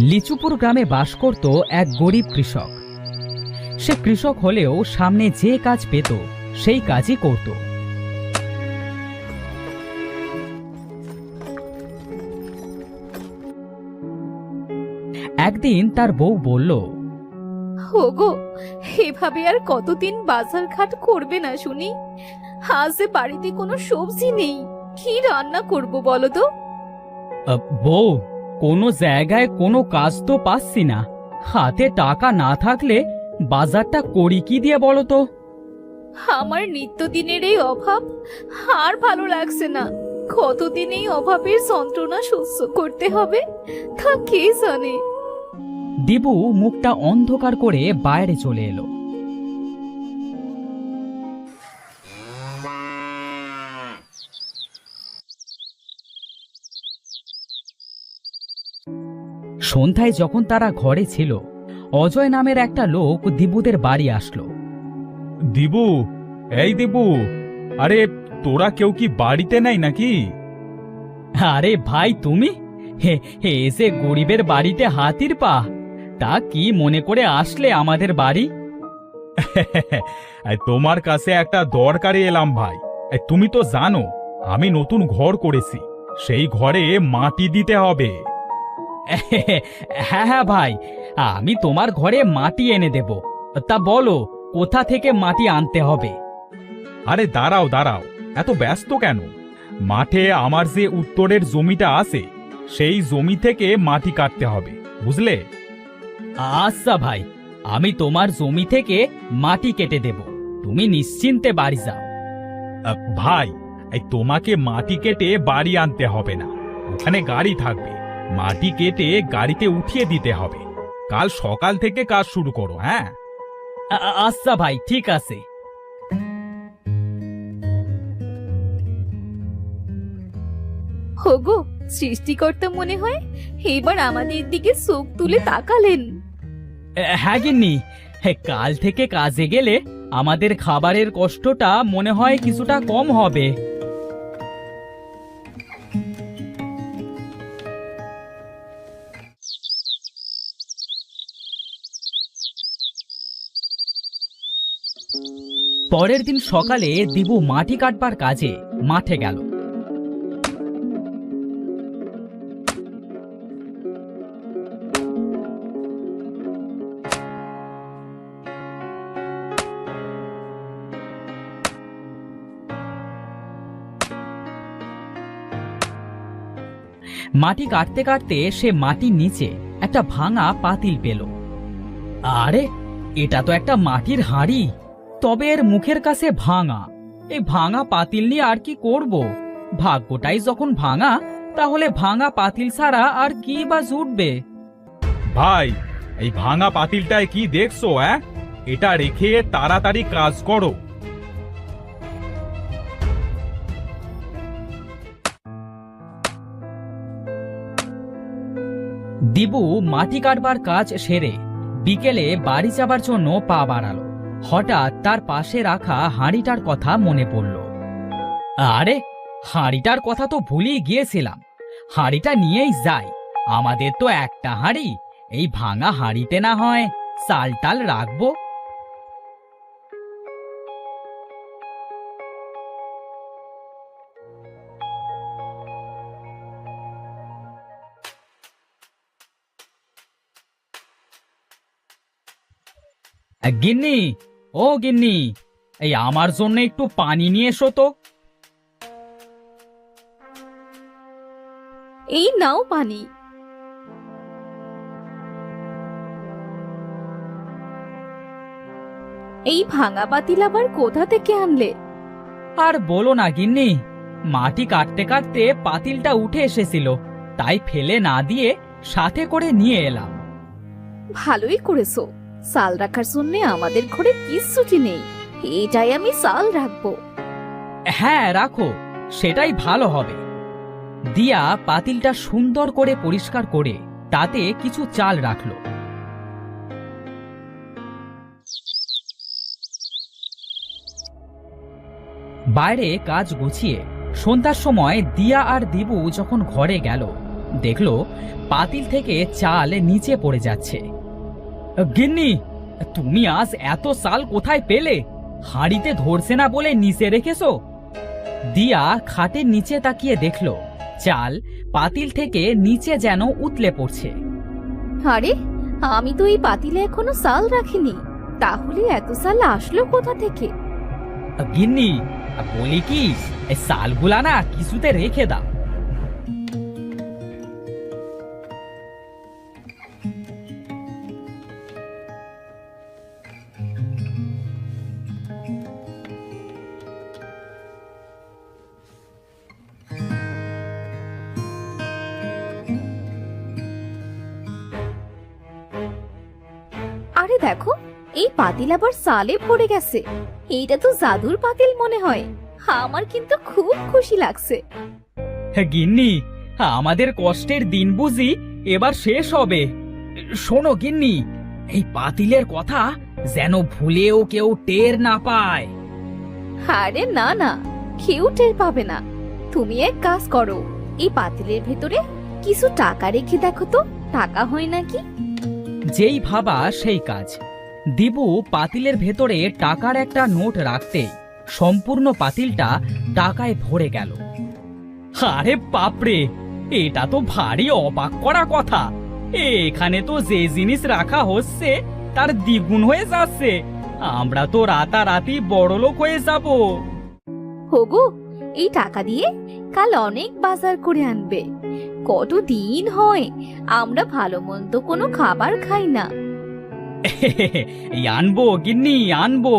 লিচুপুর গ্রামে বাস করত এক গরিব কৃষক। সে কৃষক হলেও সামনে যে কাজ পেত সেই কাজই করত। একদিন তার বউ বলল, ওগো, এভাবে আর কতদিন বাজার ঘাট করবে না শুনি? আজ বাড়িতে কোনো সবজি নেই, কি রান্না করব বলো তো? বউ, কোনো জায়গায় কোনো কাজ তো পাচ্ছি না। হাতে টাকা না থাকলে বাজারটা করি কি দিয়ে বলো তো? আমার নিত্যদিনের এই অভাব আর ভালো লাগছে না। কতদিন এই অভাবের যন্ত্রণা সহ্য করতে হবে তা কে জানে। দিবু মুখটা অন্ধকার করে বাইরে চলে এলো। সন্ধ্যায় যখন তারা ঘরে ছিল, অজয় নামের একটা লোক দিবুদের বাড়ি আসলো। দিবু, এই দিবু, আরে তোরা কেউ কি বাড়িতে নাই নাকি? আরে ভাই, তুমি হে হে এসে গরিবের বাড়িতে হাতির পা। তা কি মনে করে আসলে আমাদের বাড়ি? তোমার কাছে একটা দরকারে এলাম ভাই। তুমি তো জানো আমি নতুন ঘর করেছি, সেই ঘরে মাটি দিতে হবে। হ্যাঁ হ্যাঁ ভাই, আমি তোমার ঘরে মাটি এনে দেব। তা বলো, কোথা থেকে মাটি আনতে হবে? আরে দাঁড়াও দাঁড়াও, এত ব্যস্ত কেন? মাঠে আমার যে উত্তরের জমিটা আছে সেই জমি থেকে মাটি কাটতে হবে, বুঝলে? আচ্ছা ভাই, আমি তোমার জমি থেকে মাটি কেটে দেব, তুমি নিশ্চিন্তে বাড়ি যাও। ভাই, তোমাকে মাটি কেটে বাড়ি আনতে হবে না, ওখানে গাড়ি থাকবে। মাটি কেটে গাড়িতে উঠিয়ে দিতে হবে। কাল সকাল থেকে কাজ শুরু করো। হ্যাঁ, আচ্ছা ভাই, ঠিক আছে। ওগো, সৃষ্টিকর্তা মনে হয় এবার আমাদের দিকে চোখ তুলে তাকালেন। হ্যাঁ গিন্নি, কাল থেকে কাজে গেলে আমাদের খাবারের কষ্টটা মনে হয় কিছুটা কম হবে। পরের দিন সকালে দিবু মাটি কাটবার কাজে মাঠে গেল। মাটি কাটতে কাটতে সে মাটির নিচে একটা ভাঙা পাতিল পেল। আরে, এটা তো একটা মাটির হাঁড়ি, তবে এর মুখের কাছে ভাঙা। এই ভাঙা পাতিল নিয়ে আর কি করব? ভাগ্যটাই যখন ভাঙা, তাহলে ভাঙা পাতিল ছাড়া আর কি বা জুটবে? ভাই, এই ভাঙা পাতিলটায় কি দেখছো? এটা রেখে তাড়াতাড়ি কাজ করো। দিবু মাটি কাটবার কাজ সেরে বিকেলে বাড়ি যাবার জন্য পা বাড়ালো। হঠাৎ তার পাশে রাখা হাঁড়িটার কথা মনে পড়ল। আরে, হাঁড়িটার কথা তো ভুলেই গিয়েছিলাম। হাঁড়িটা নিয়েই যাই, আমাদের তো একটা হাঁড়ি। এই ভাঙা হাঁড়িতে না হয় চাল টাল রাখবো। গিন্নি, ও গিন্নি, এই আমার জন্য একটু পানি নিয়ে এসো তো। এই নাও পানি। এই ভাঙা পাতিল আবার কোথা থেকে আনলে? আর বলো না গিন্নি, মাটি কাটতে কাটতে পাতিলটা উঠে এসেছিল, তাই ফেলে না দিয়ে সাথে করে নিয়ে এলাম। ভালোই করেছো, চাল রাখার জন্য আমাদের ঘরে কিচ্ছুটি নেই, এটাই আমি চাল রাখবো। হ্যাঁ রাখো, সেটাই ভালো হবে। দিয়া পাতিলটা সুন্দর করে পরিষ্কার করে তাতে কিছু চাল রাখলো। বাইরে কাজ গুছিয়ে সন্ধ্যার সময় দিয়া আর দিবু যখন ঘরে গেল, দেখলো পাতিল থেকে চাল নিচে পড়ে যাচ্ছে। গিন্নি, তুমি আজ এত চাল কোথায় পেলে? হাঁড়িতে ধরছে না বলে নিচে রেখেছো? দিয়া খাটের নিচে তাকিয়ে দেখলো চাল পাতিল থেকে নিচে যেন উতলে পড়ছে। আরে, আমি তো এই পাতিলে এখনো চাল রাখিনি, তাহলে এত চাল আসলো কোথা থেকে? গিন্নি, বলি কি, এই চালগুলা না কিছুতে রেখে দাও। আরে দেখো, এই পাতিল আবার চালে ভরে গেছে। এইটা তো জাদুর পাতিল মনে হয়। আমার কিন্তু খুব খুশি লাগছে। গিন্নি, আমাদের কষ্টের দিন বুঝি এবার শেষ হবে। শোনো গিন্নি, এই পাতিলের কথা যেন ভুলেও কেউ টের না পায়। আরে না না, কেউ টের পাবে না। তুমি এক কাজ করো, এই পাতিলের ভেতরে কিছু টাকা রেখে দেখো তো, টাকা হয় নাকি। যেই ভাবা সেই কাজ। দিবু পাতিলের ভেতরে টাকার একটা নোট রাখতে সম্পূর্ণ পাতিলটা টাকায় ভরে গেল। আরে বাপরে, এটা তো ভারী অবাক করা কথা। এখানে তো যে জিনিস রাখা হচ্ছে তার দ্বিগুণ হয়ে যাচ্ছে। আমরা তো রাতারাতি বড়লোক হয়ে যাব। হোগো, এই টাকা দিয়ে কাল অনেক বাজার করে আনবে। কত দিন হয় আমরা ভালো মন্দ কোনো খাবার খাই না। এই আনবো গিন্নি, আনবো।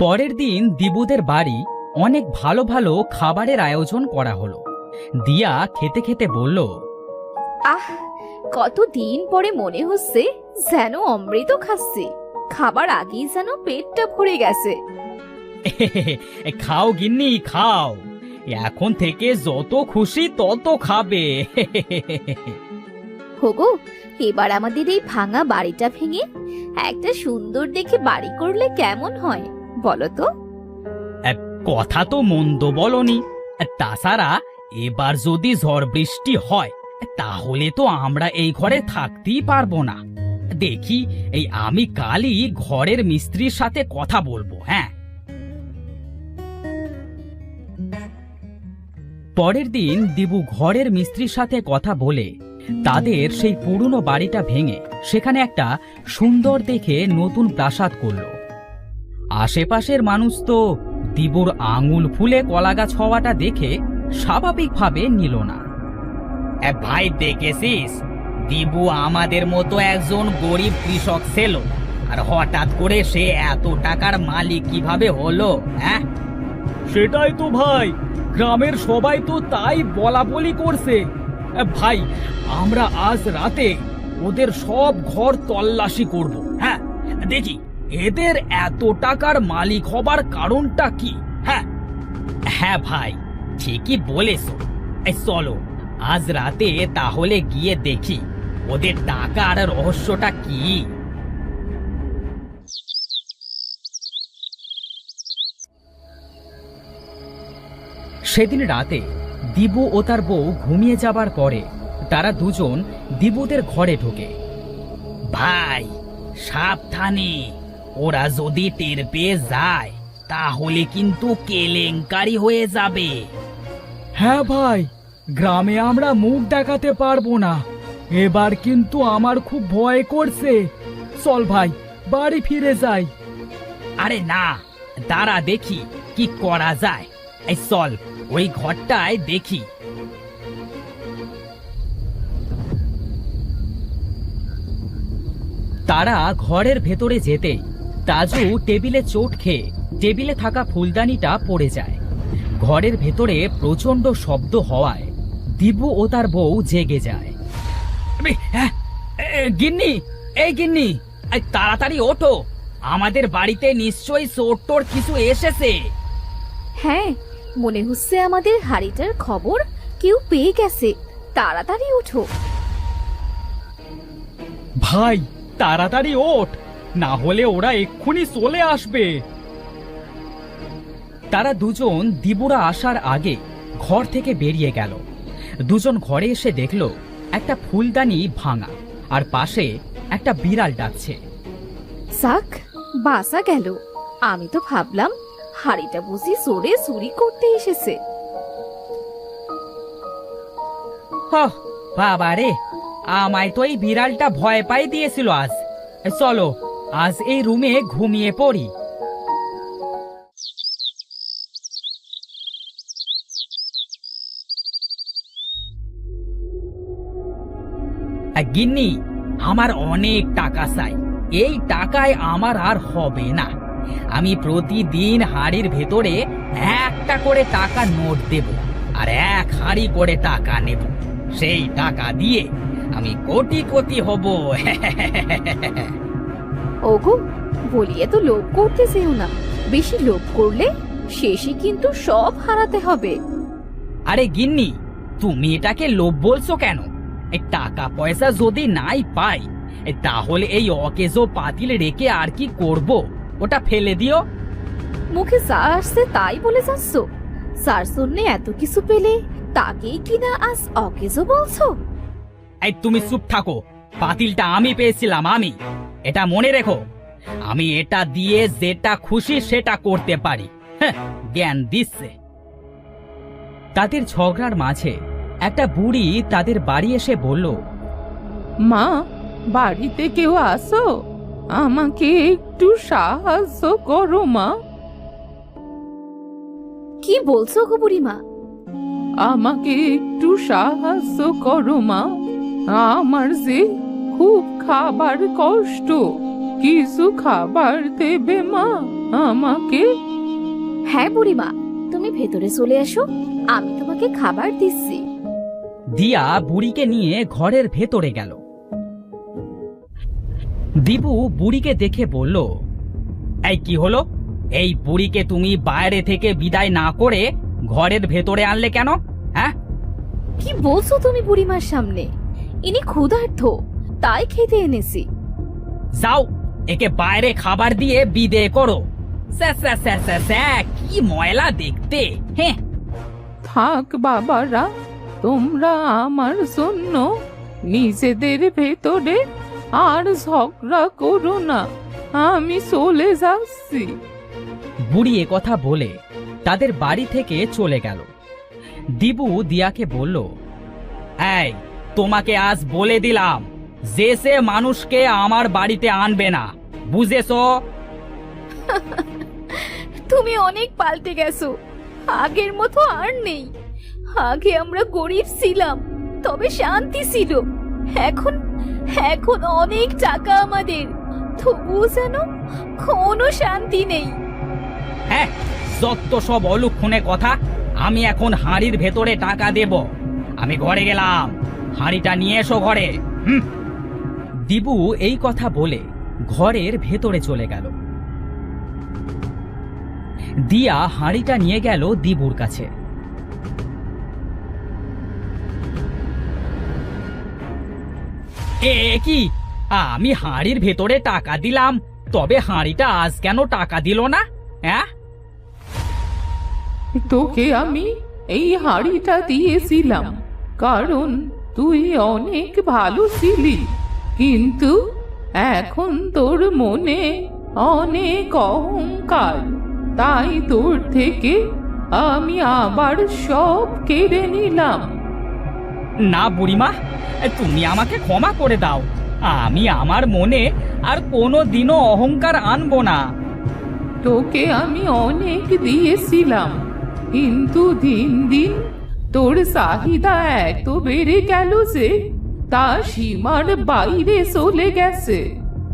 পরের দিন দিবুদের বাড়ি অনেক ভালো ভালো খাবারের আয়োজন করা হলো। দিয়া খেতে খেতে বলল, আহ, কত দিন পরে মনে হচ্ছে যেন অমৃত খাচ্ছি। খাবার আগেই যেন পেটটা ভরে গেছে। খাও গিন্নি, খাও। এখন থেকে যত খুশি তত খাবে। হোগো, এবার আমাদের এই ভাঙা বাড়িটা ভেঙে একটা সুন্দর দেখে বাড়ি করলে কেমন হয় বলো তো? কথা তো মন্দ বলনি। তাছাড়া এবার যদি ঝড় বৃষ্টি হয় তাহলে তো আমরা এই ঘরে থাকতেই পারবো না। দেখি, এই আমি কালই ঘরের মিস্ত্রির সাথে কথা বলবো। হ্যাঁ। পরের দিন দিবু ঘরের মিস্ত্রির সাথে কথা বলে তাদের সেই পুরনো বাড়িটা ভেঙে সেখানে একটা সুন্দর দেখে নতুন প্রাসাদ করলো। আশেপাশের মানুষ তো দিবুর আঙুল ফুলে কলাগাছ হওয়াটা দেখে স্বাভাবিকভাবে নিল না। ভাই, দেখেছিস, দিবু আমাদের মতো একজন গরিব কৃষক ছিল, আর হঠাৎ করে সে এত টাকার মালিক কিভাবে হলো? হ্যাঁ, সেটাই তো ভাই, গ্রামের সবাই তো তাই বলা বলি করছে। ভাই, আমরা আজ রাতে ওদের সব ঘর তল্লাশি করব। হ্যাঁ, দেখি এদের এত টাকার মালিক হবার কারণটা কি। হ্যাঁ হ্যাঁ ভাই, ঠিকই বলেছো। চলো আজ রাতে তাহলে গিয়ে দেখি ওদের টাকার রহস্যটা কি। সেদিন রাতে দিবু ও তার বউ ঘুমিয়ে যাবার পরে তারা দুজন দিবুদের ঘরে ঢোকে। ভাই, সাবধানে, ওরা যদি টের পেয়ে যায় তাহলে কিন্তু কেলেঙ্কারি হয়ে যাবে। হ্যাঁ ভাই, গ্রামে আমরা মুখ দেখাতে পারবো না। এবার কিন্তু আমার খুব ভয় করছে। চল ভাই, বাড়ি ফিরে যাই। আরে না, দাঁড়া দেখি কি করা যায়। এই চল, ওই ঘরটায় দেখি। তারা ঘরের ভেতরে যেতেই তাজু টেবিলে চোট খেয়ে টেবিলে থাকা ফুলদানিটা পড়ে যায়। ঘরের ভেতরে প্রচন্ড শব্দ হওয়ায় দিবু ও তার বউ জেগে যায়। গিন্নি, এই গিন্নি, তাড়াতাড়ি ওঠো, আমাদের বাড়িতে নিশ্চয়ই চোর টোর কিছু এসেছে। হ্যাঁ, মনে হচ্ছে আমাদের হাড়িটার খবর কেউ পেয়ে গেছে। তাড়াতাড়ি ওঠো। ভাই, তাড়াতাড়ি ওঠ, না হলে ওরা এক্ষুনি চলে আসবে। তারা দুজন দিবুরা আসার আগে ঘর থেকে বেরিয়ে গেল। দুজন ঘরে এসে দেখল একটা ফুলদানি ভাঙা, আর পাশে একটা বিড়াল ডাকছে। সাক, বাসা গেল। আমি তো ভাবলাম হাড়িটা বুঝি চোরে চুরি করতে এসেছে। বাবা রে, আমায় তো এই বিড়ালটা ভয় পাই দিয়েছিল। আজ চলো, আজ এই রুমে ঘুমিয়ে পড়ি। গিন্নি, আমার অনেক টাকা চাই। এই টাকায় আমার আর হবে না। আমি প্রতিদিন হাড়ির ভেতরে একটা করে টাকা নোট দেব, আর 1 হাড়ি করে টাকা নেব। সেই টাকা দিয়ে আমি কোটি কোটি হব। ওগো, বলিয়ে তো লোভ করতে যেও না। বেশি লোভ করলে শেষে কিন্তু সব হারাতে হবে। আরে গিন্নি, তুমি এটাকে লোভ বলছো কেন? এই টাকা পয়সা যদি নাই পাই, তাহলে এই অকেজো পাতিল রেখে আর কি করব? ওটা ফেলে দিও। মুখে যা আসছে তাই বলে যাচ্ছ। স্যার শুনলে এত কিছু পেলে তাকেই কিনা আজ অকেজো বলছো? এই তুমি চুপ থাকো। পাতিলটা আমি পেয়েছিলাম, আমি। এটা মনে রেখো, আমি এটা দিয়ে যেটা খুশি সেটা করতে পারি। জ্ঞান দিচ্ছে। তাদের ঝগড়ার মাঝে একটা বুড়ি তাদের বাড়ি এসে বলল, মা, বাড়িতে কেউ আসো, আমাকে একটু সাহায্য করো মা। কি বলছো গো বুড়িমা? আমাকে একটু সাহায্য করো মা। আমার যে খুব খাবার কষ্ট, কিছু খাবার দেবে মা আমাকে? হ্যাঁ বুড়িমা, তুমি ভেতরে চলে এসো, আমি তোমাকে খাবার দিচ্ছি। দিয়া বুড়িকে নিয়ে ঘরের ভেতরে গেল। দিবু বুড়িকে দেখে বলল, এই কি হলো? এই বুড়িকে তুমি বাইরে থেকে বিদায় না করে ঘরের ভেতরে আনলে কেন? হ্যাঁ, কি বলছো তুমি বুড়িমার সামনে? ইনি ক্ষুধার্ত, তাই খেতে এনেছি। যাও, একে বাইরে খাবার দিয়ে বিদে করো। স্যা, স্যা, স্যা, স্যা, স্যা, কি ময়লা দেখতে। হ্যাঁ, থাক বাবারা, তোমরা আমার জন্য নিজেদের ভেতরে আর ঝগড়া করো না, আমি চলে যাচ্ছি। বুড়ি কথা বলে তাদের বাড়ি থেকে চলে গেল। দিবু দিয়াকে বলল, এই, তোমাকে আজ বলে দিলাম যে সে মানুষকে আমার বাড়িতে আনবে না, বুঝেছো? তুমি অনেক পাল্টে গেছো, আগের মতো আর নেই। আগে আমরা গরিব ছিলাম, তবে শান্তি ছিল। এখন এখন অনেক টাকা আমাদের, তবুও যেন কোনো শান্তি নেই। হ্যাঁ, যত সব অলুক্ষণে কথা। আমি এখন হাঁড়ির ভেতরে টাকা দেব। আমি ঘরে গেলাম, হাঁড়িটা নিয়ে এসো ঘরে। দিবু এই কথা বলে ঘরের ভেতরে চলে গেল। দিয়া হাঁড়িটা নিয়ে গেল দিবুর কাছে। এ কি, আমি হাঁড়ির ভেতরে টাকা দিলাম, তবে হাঁড়িটা আজ কেন টাকা দিল না? হ্যাঁ, তোকে আমি এই হাড়িটা দিয়েছিলাম কারণ তুই অনেক ভালো ছিলি, কিন্তু এখন তোর মনে অনেক অহংকার, তাই তোর থেকে আমি আবার সব কেড়ে নিলাম। না বুড়িমা, তুমি আমাকে ক্ষমা করে দাও। আমি আমার মনে আর কোনো দিনও অহংকার আনবো না। তোকে আমি অনেক দিয়েছিলাম, কিন্তু দিন দিন তোর চাহিদা এত বেড়ে গেল যে তা সীমার বাইরে চলে গেছে।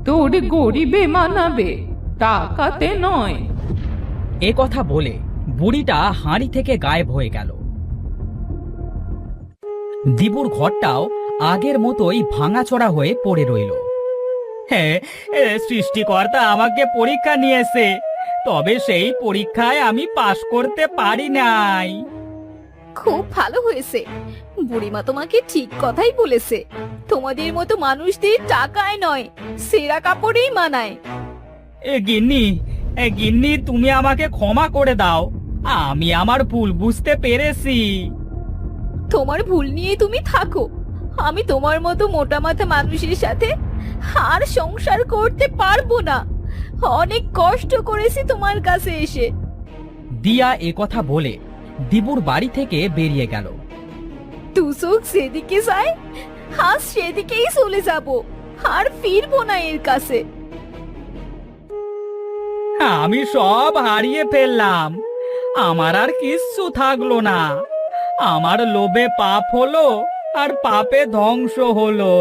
তোর গরিবে মানাবে, টাকাতে নয়। এ কথা বলে বুড়িটা হাঁড়ি থেকে গায়েব হয়ে গেল। দিবুর ঘরটাও আগের মতোই ভাঙাচোরা হয়ে পড়ে রইল। হ্যাঁ, সৃষ্টিকর্তা আমাকে পরীক্ষা নিয়েছে, তবে সেই পরীক্ষায় আমি পাশ করতে পারি নাই। খুব ভালো হয়েছে, বুড়িমা তোমাকে ঠিক কথাই বলেছে, তোমাদের মতো মানুষদের টাকায় নয়, সেরা কাপড়েই মানায়। এ গিন্নি তুমি আমাকে ক্ষমা করে দাও, আমি আমার ভুল বুঝতে পেরেছি। তোমার ভুল নিয়ে তুমি থাকো, আমি তোমার মতো মোটা মাথা মানুষের সাথে আর সংসার করতে পারবো না। অনেক কষ্ট করেছি তোমার কাছে এসে। দিয়া এ কথা বলে দিবুর বাড়ি থেকে বেরিয়ে গেল। তুসুক সেদিকে যায়, আজ সেদিকেই চলে যাব, আর ফিরবো না এর কাছে। আমি সব হারিয়ে ফেললাম, আমার আর কিচ্ছু থাকলো না। আমার লোভে পাপ হলো, আর পাপে ধ্বংস হলো।